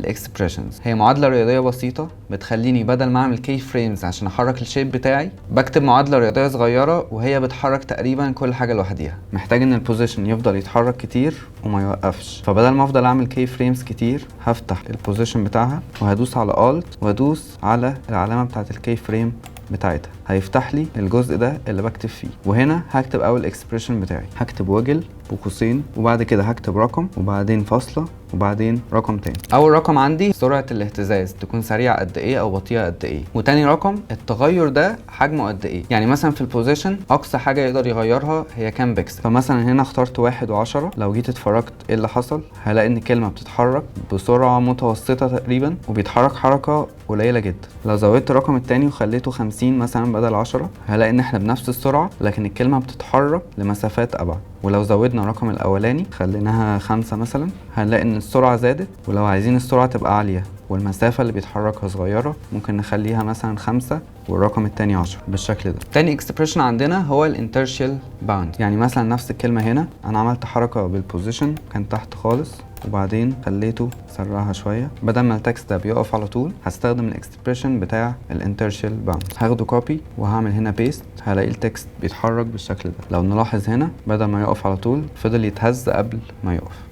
الاكسبريشنز. هي معادله رياضيه بسيطه بتخليني بدل ما اعمل كي فريمز عشان احرك الشيب بتاعي بكتب معادله رياضيه صغيره وهي بتحرك تقريبا كل حاجه لوحديها. محتاج ان البوزيشن يفضل يتحرك كتير وما يوقفش، فبدل ما افضل اعمل كي فريمز كتير هفتح البوزيشن بتاعها وهدوس على الت وادوس على العلامه بتاعه الكي فريم بتاعتها، هيفتح لي الجزء ده اللي بكتب فيه. وهنا هكتب اول اكسبريشن بتاعي، هكتب وجل بقوسين وبعد كده هكتب رقم وبعدين فاصله وبعدين رقم تاني. اول رقم عندي سرعه الاهتزاز تكون سريعه قد ايه او بطيئه قد ايه، وتاني رقم التغير ده حجمه قد ايه. يعني مثلا في البوزيشن اقصى حاجه يقدر يغيرها هي كام بكسل، فمثلا هنا اخترت 1 و10. لو جيت اتفرجت ايه اللي حصل هلاقي ان الكلمه بتتحرك بسرعه متوسطه تقريبا وبيتحرك حركه قليله جدا. لو زودت الرقم التاني وخليته 50 مثلا بدل 10 هلاقي ان احنا بنفس السرعه لكن الكلمه بتتحرك لمسافات ابعد. ولو زودنا الرقم الاولاني خليناها 5 مثلا هنلاقي ان السرعه زادت. ولو عايزين السرعه تبقى عاليه والمسافه اللي بيتحركها صغيره ممكن نخليها مثلا 5 والرقم التاني 10 بالشكل ده. تاني اكسبريشن عندنا هو الانترشال باوند. يعني مثلا نفس الكلمه هنا انا عملت حركه بالبوزيشن كان تحت خالص وبعدين خليته سرعها شويه، بدل ما التكست ده بيقف على طول هستخدم الاكسبريشن بتاع الانترشال باوند. هاخده كوبي وهعمل هنا بيست، هلاقي التكست بيتحرك بالشكل ده. لو نلاحظ هنا بدل ما يقف على طول فضل يتهز قبل ما يقف.